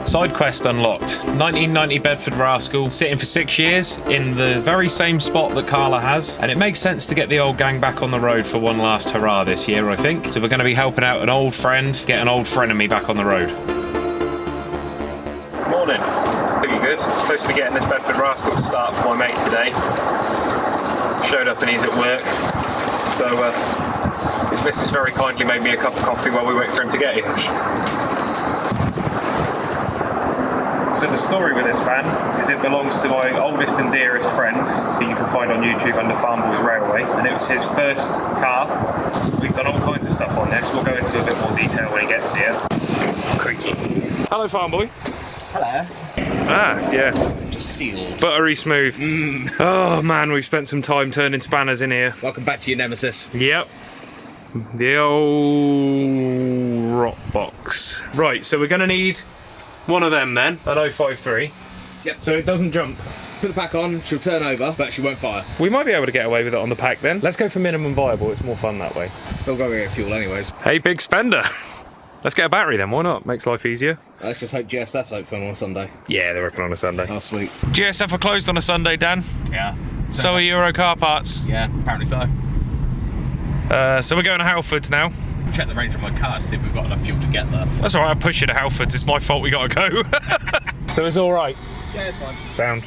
Side quest unlocked. 1990 Bedford Rascal, sitting for 6 years in the very same spot that Carla has, and it makes sense to get the old gang back on the road for one last hurrah this year, I think. So we're going to be helping out an old friend, get an old frenemy back on the road. Morning. Pretty good. Supposed to be getting this Bedford Rascal to start for my mate today. Showed up and he's at work. So his missus very kindly made me a cup of coffee while we wait for him to get here. So the story with this van is it belongs to my oldest and dearest friend, who you can find on YouTube under Farm Boys Railway, and it was his first car. We've done all kinds of stuff on this. We'll go into a bit more detail when he gets here. Creaky. Hello, Farm Boy. Hello. Ah, yeah. Just sealed. Buttery smooth. Oh man, we've spent some time turning spanners in here. Welcome back to your nemesis. Yep. The old rot box. Right, so we're going to need one of them then, an 053. Yep. So it doesn't jump. Put the pack on, she'll turn over, but she won't fire. We might be able to get away with it on the pack then. Let's go for minimum viable, it's more fun that way. We'll go get fuel anyways. Hey, big spender. Let's get a battery then, why not? Makes life easier. Let's just hope GSF's open on a Sunday. Yeah, they're open on a Sunday. Oh, sweet. GSF are closed on a Sunday, Dan. Yeah. So are Euro car parts. Yeah, apparently so. So we're going to Halfords now. Check the range on my car to see if we've got enough fuel to get there. That's alright, I'll push you to Halfords, it's my fault we gotta go. So it's alright? Yeah, it's fine. Sound.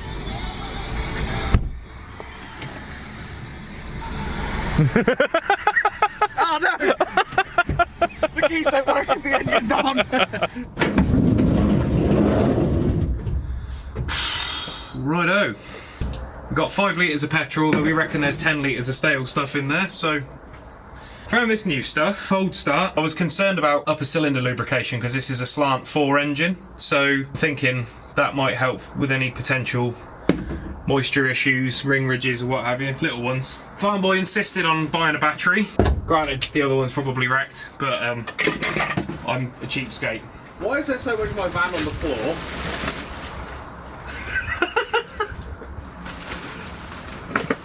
Oh no! The keys don't work as the engine's on! Righto. We've got 5 litres of petrol, but we reckon there's 10 litres of stale stuff in there, so found this new stuff, cold start. I was concerned about upper cylinder lubrication because this is a slant 4 engine, so thinking that might help with any potential moisture issues, ring ridges or what have you, little ones. Farm Boy insisted on buying a battery. Granted, the other one's probably wrecked, but I'm a cheapskate. Why is there so much of my van on the floor?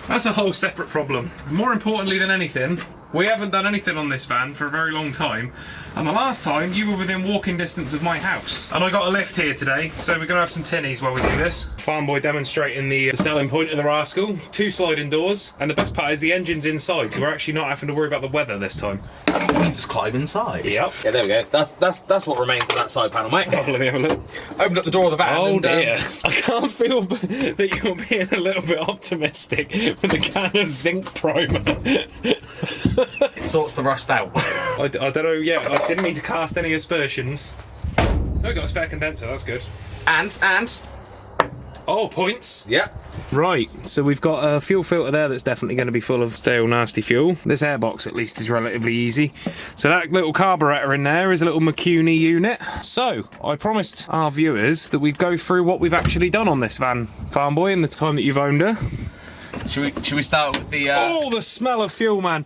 That's a whole separate problem. More importantly than anything, we haven't done anything on this van for a very long time, and the last time you were within walking distance of my house. And I got a lift here today, so we're going to have some tinnies while we do this. Farm Boy demonstrating the selling point of the Rascal. 2 sliding doors, and the best part is the engine's inside, so we're actually not having to worry about the weather this time. Just climb inside. Yep. Yeah, there we go. That's what remains of that side panel, mate. Oh, let me have a look. Opened up the door of the van. Oh and, dear. I can't feel that you're being a little bit optimistic with a can of zinc primer. Sorts the rust out. I don't know, yeah, I didn't mean to cast any aspersions. Oh, we got a spare condenser, that's good. And. Oh, points. Yep. Right, so we've got a fuel filter there that's definitely going to be full of stale, nasty fuel. This airbox, at least, is relatively easy. So that little carburettor in there is a little McCuney unit. So, I promised our viewers that we'd go through what we've actually done on this van, Farm Boy, in the time that you've owned her. Should we start with the... Oh, the smell of fuel, man.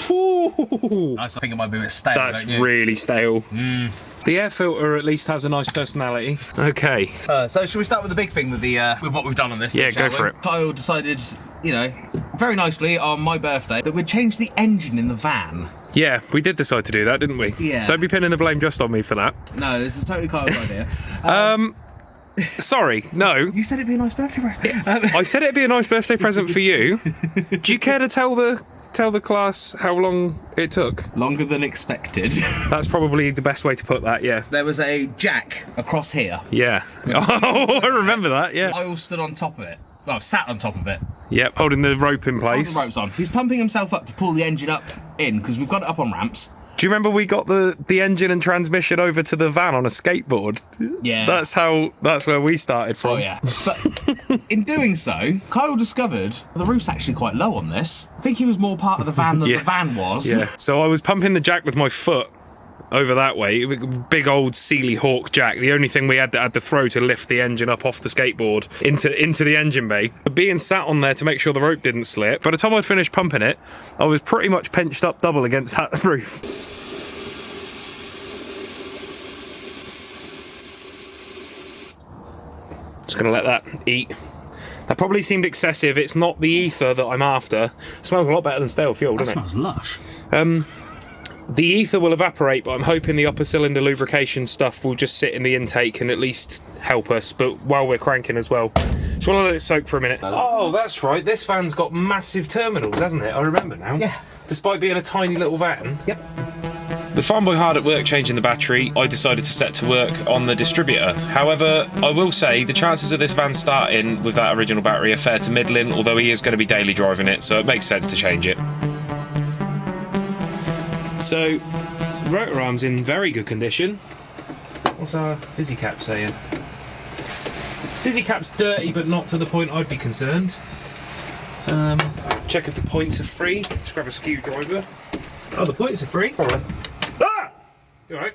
Woo. I think it might be a bit stale. That's really stale. The air filter at least has a nice personality. Okay. So should we start with the big thing with the with what we've done on this? Yeah, shall go for we? it. Kyle decided, you know, very nicely on my birthday that we'd change the engine in the van. Yeah, we did decide to do that, didn't we? Yeah. Don't be pinning the blame just on me for that. No, this is totally Kyle's idea. Sorry, no. You said it'd be a nice birthday present. I said it'd be a nice birthday present for you. Do you care to tell the class how long it took? Longer than expected. That's probably the best way to put that, yeah. There was a jack across here. Yeah. Oh, I remember that, yeah. Kyle stood on top of it. Well, sat on top of it. Yep, holding the rope in place. Hold the ropes on. He's pumping himself up to pull the engine up in, because we've got it up on ramps. Do you remember we got the engine and transmission over to the van on a skateboard? Yeah. That's where we started from. Oh yeah. But in doing so, Kyle discovered the roof's actually quite low on this. I think he was more part of the van than the van was. Yeah. So I was pumping the jack with my foot over that way. Big old Sealy Hawk jack. The only thing we had to throw to lift the engine up off the skateboard into the engine bay. But being sat on there to make sure the rope didn't slip, by the time I'd finished pumping it, I was pretty much pinched up double against that roof. Just gonna let that eat. That probably seemed excessive. It's not the ether that I'm after. It smells a lot better than stale fuel, doesn't it? Smells lush. The ether will evaporate, but I'm hoping the upper cylinder lubrication stuff will just sit in the intake and at least help us, but while we're cranking as well. Just want to let it soak for a minute. Oh, that's right. This van's got massive terminals, hasn't it? I remember now. Yeah. Despite being a tiny little van. Yep. With Farmboy hard at work changing the battery, I decided to set to work on the distributor. However, I will say the chances of this van starting with that original battery are fair to middling, although he is going to be daily driving it, so it makes sense to change it. So, rotor arm's in very good condition. What's our dizzy cap saying? Dizzy cap's dirty, but not to the point I'd be concerned. Check if the points are free. Let's grab a screwdriver. Oh, the points are free. Ah! You alright?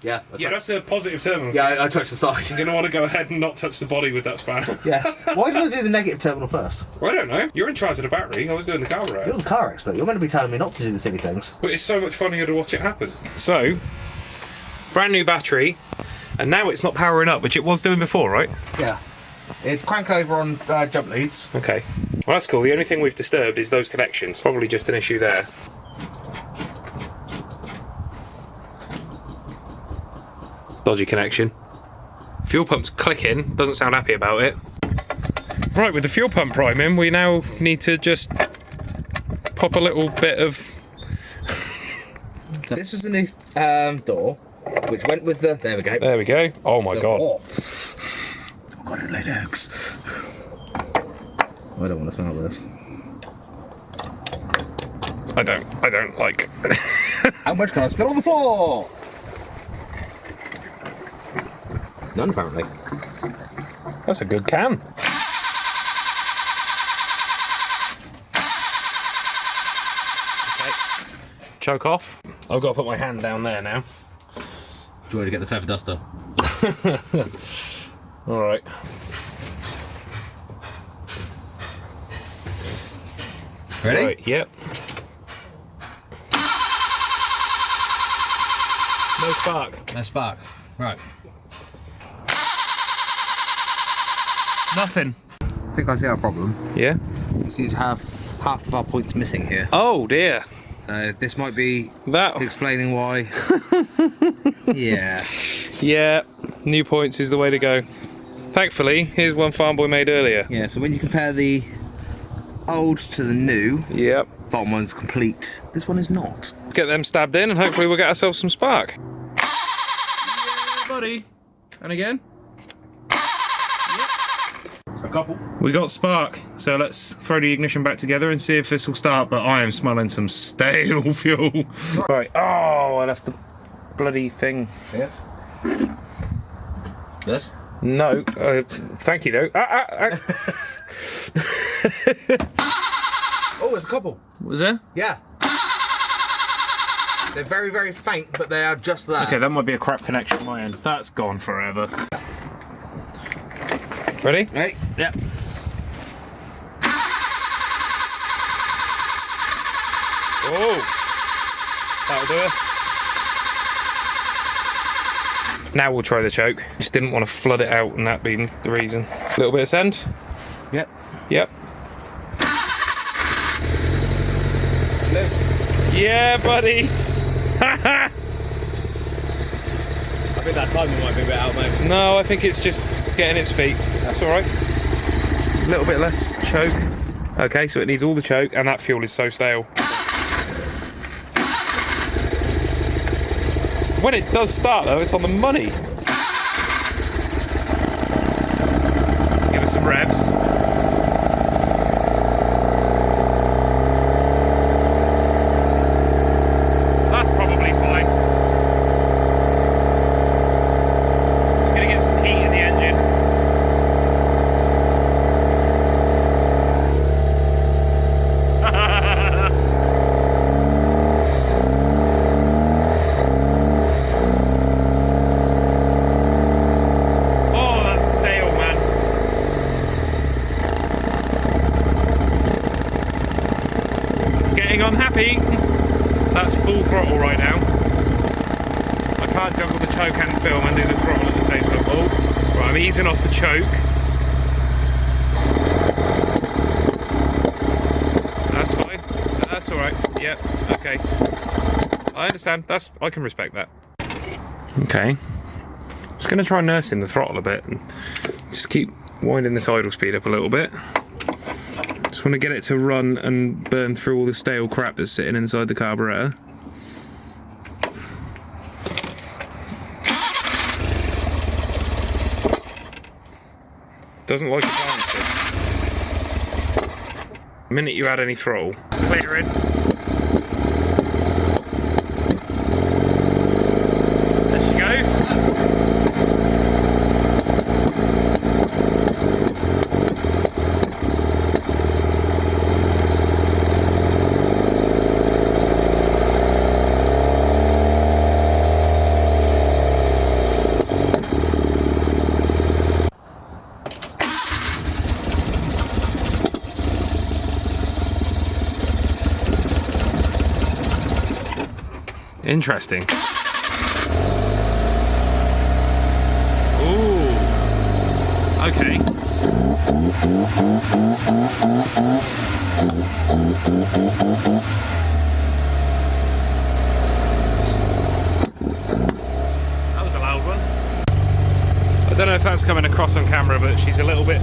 Yeah. Yeah, that's a positive terminal. Yeah, I touched the side. You're going to want to go ahead and not touch the body with that spanner. Yeah. Why did I do the negative terminal first? Well, I don't know. You're in charge of the battery. I was doing the carburetor. You're the car expert. You're meant to be telling me not to do the silly things. But it's so much funnier to watch it happen. So, brand new battery, and now it's not powering up, which it was doing before, right? Yeah. It's crank over on jump leads. Okay. Well, that's cool. The only thing we've disturbed is those connections. Probably just an issue there. Dodgy connection. Fuel pump's clicking. Doesn't sound happy about it. Right, with the fuel pump priming, we now need to just pop a little bit of... This was the new door, which went with the... There we go. There we go. Oh my god. Oh god, it laid eggs. I don't want to smell this. I don't like... How much can I spill on the floor? None, apparently. That's a good can. Okay. Choke off. I've got to put my hand down there now. Do you want to get the feather duster? Alright. Ready? Right, yep. No spark. No spark. Right. Nothing. I think I see our problem. Yeah? We seem to have half of our points missing here. Oh dear. This might be That. explaining why. Yeah. Yeah, new points is the way to go. Thankfully, here's one Farmboy made earlier. Yeah, so when you compare the old to the new, Yep. bottom one's complete. This one is not. Let's get them stabbed in and hopefully we'll get ourselves some spark. Yeah, buddy. And again. A couple. We got spark, so let's throw the ignition back together and see if this will start, but I am smelling some stale fuel. Right, oh, I left the bloody thing. Yeah. This? No, thank you though. Oh, there's a couple. Was there? Yeah. They're very, very faint, but they are just there. Okay, that might be a crap connection on my end. That's gone forever. Ready? Right, yep. Oh, that'll do it. Now we'll try the choke. Just didn't want to flood it out and that being the reason. A little bit of send. Yep. Yep. Yeah, buddy. I think that timing might be a bit out, mate. No, I think it's just getting its feet. That's all right. A little bit less choke. Okay, so it needs all the choke, and that fuel is so stale. When it does start, though, it's on the money. Give us some revs. That's probably fine. Just gonna get some heat in the engine. Oh, that's stale, man. It's getting unhappy. That's full throttle right now. I can't juggle the choke and film and do the throttle at the same time. Oh, right, I'm easing off the choke. That's fine. That's alright. Yep, okay. I understand. I can respect that. Okay. Just going to try nursing the throttle a bit and just keep winding this idle speed up a little bit. Just want to get it to run and burn through all the stale crap that's sitting inside the carburetor. Doesn't like advancing. The minute you add any throttle, it's clearing. There she goes. Interesting. Ooh. Okay. That was a loud one. I don't know if that's coming across on camera, but she's a little bit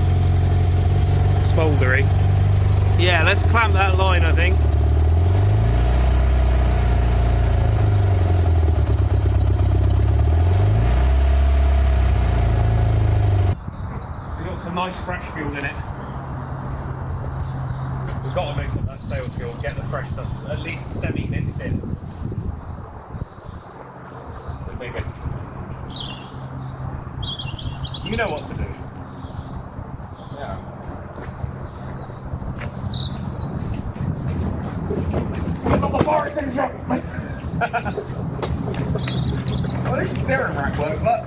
smouldery. Yeah, let's clamp that line, I think. Some nice fresh fuel in it. We've got to mix up that stale fuel and get the fresh stuff at least semi-mixed in. We're thinking. You know what to do. Yeah. Look at the bar things up! Well, this steering rack works, look.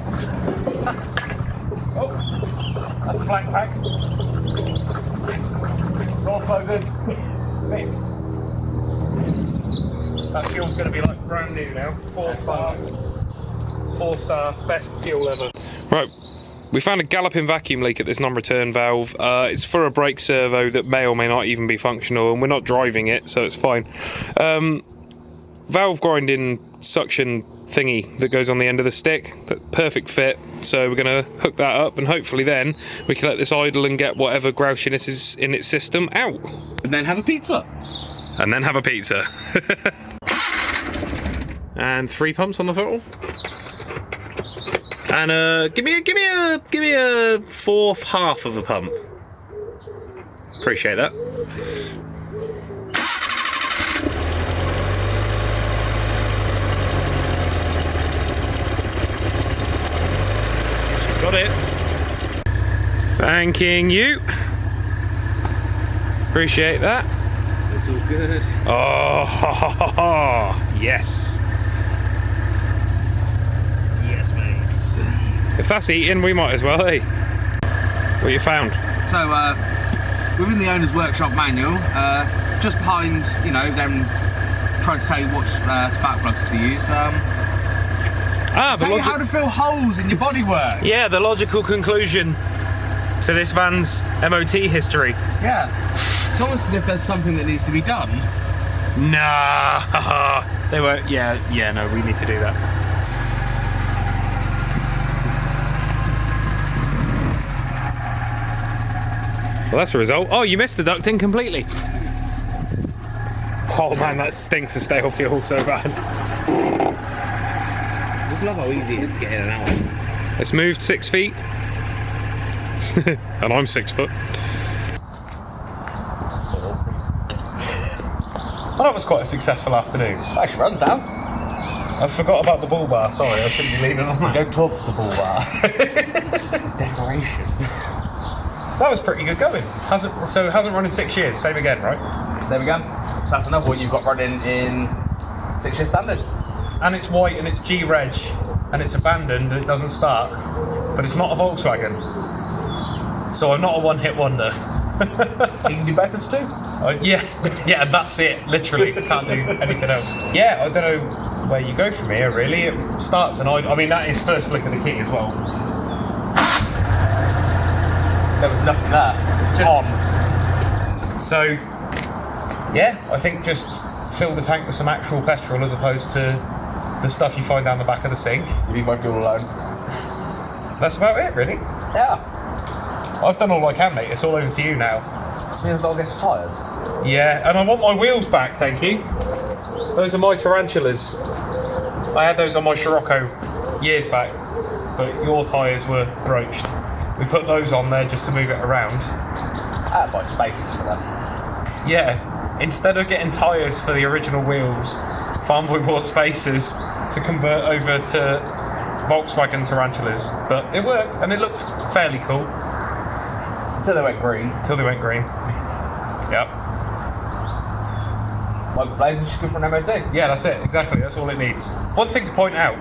Oh, that's the flank pack. Doors closing. Mixed. That fuel's going to be like brand new now. 4-star. 4-star, best fuel ever. Right, we found a galloping vacuum leak at this non-return valve. It's for a brake servo that may or may not even be functional, and we're not driving it, so it's fine. Valve grinding suction thingy that goes on the end of the stick, that perfect fit, so we're going to hook that up and hopefully then we can let this idle and get whatever grouchiness is in its system out. And then have a pizza. And then have a pizza. And 3 pumps on the throttle. And give me a fourth half of a pump. Appreciate that. Got it. Thanking you. Appreciate that. It's all good. Oh, yes. Yes, mates. If that's eating, we might as well, eh? What you found? So, within the owner's workshop manual, just behind, you know, them trying to tell you what spark plugs to use, tell you how to fill holes in your bodywork. Yeah, the logical conclusion to this van's MOT history. Yeah. It's almost as if there's something that needs to be done. Nah. They were. Yeah. No, we need to do that. Well, that's the result. Oh, you missed the ducting completely. Oh man, that stinks of stale fuel so bad. I just love how easy it is to get in and out of. It's moved 6 feet. And I'm 6 foot. Well, that was quite a successful afternoon. It actually runs down. I forgot about the bull bar, sorry, I shouldn't be leaning on that. Don't talk to the bull bar. Decoration. That was pretty good going. Hasn't run in 6 years, same again, right? There we go. So that's another one you've got running in 6 year standard. And it's white and it's G-Reg and it's abandoned and it doesn't start. But it's not a Volkswagen. So I'm not a one-hit wonder. You can do Bedfords too. Yeah, and that's it, literally. Can't do anything else. Yeah, I don't know where you go from here, really. It starts and I mean, that is first flick of the key as well. There was nothing there. It's just on. So, yeah, I think just fill the tank with some actual petrol as opposed to the stuff you find down the back of the sink. You leave my fuel alone. That's about it, really. Yeah. I've done all I can, mate. It's all over to you now. This means I've got to get some tyres. Yeah, and I want my wheels back, thank you. Those are my tarantulas. I had those on my Scirocco years back, but your tyres were broached. We put those on there just to move it around. I had to buy spaces for them. Yeah, instead of getting tyres for the original wheels, Farmboy bought spacers to convert over to Volkswagen tarantulas. But it worked, and it looked fairly cool. Until they went green. Yep. Like the Blaze is just good for an MOT. Yeah, that's it, exactly, that's all it needs. One thing to point out,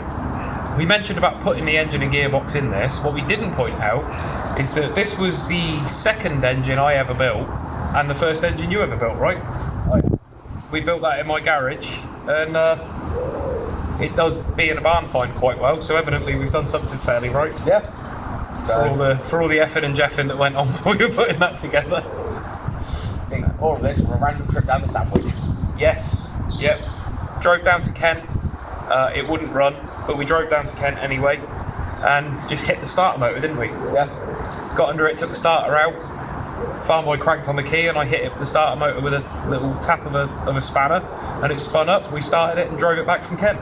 we mentioned about putting the engine and gearbox in this. What we didn't point out is that this was the second engine I ever built, and the first engine you ever built, right? Oh, yeah. We built that in my garage, and it does be in a barn find quite well, so evidently we've done something fairly right. Yeah. For all the effing and jeffing that went on while we were putting that together. All of this for a random trip down the Sandwich. Yes, yep. Drove down to Kent, it wouldn't run, but we drove down to Kent anyway, and just hit the starter motor, didn't we? Yeah. Got under it, took the starter out, Farmboy cranked on the key, and I hit it with the starter motor with a little tap of a spanner, and it spun up, we started it and drove it back from Kent.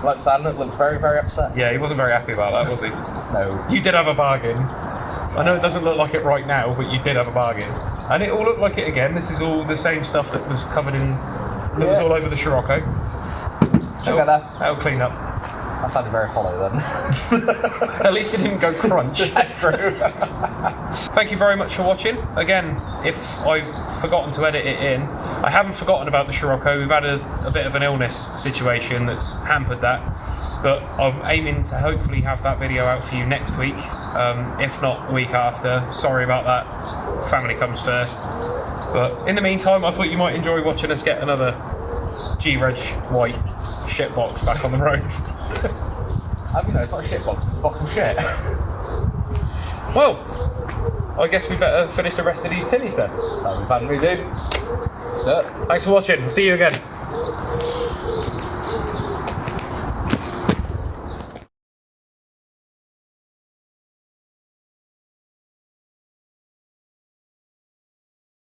Like Sandler looked very, very upset. Yeah, he wasn't very happy about that, was he? No. You did have a bargain. I know it doesn't look like it right now, but you did have a bargain. And it all looked like it again. This is all the same stuff that was covered in, that was all over the Scirocco. Look at that. That'll clean up. That sounded very hollow then. At least it didn't go crunch. True. Thank you very much for watching. Again, if I've forgotten to edit it in, I haven't forgotten about the Scirocco. We've had a bit of an illness situation that's hampered that. But I'm aiming to hopefully have that video out for you next week, if not the week after. Sorry about that, family comes first. But in the meantime, I thought you might enjoy watching us get another G-Reg white shitbox back on the road. You know, it's not a shit box, it's a box of shit. Well, I guess we better finish the rest of these tinnies then. That'll be bad news, dude. Thanks for watching, see you again.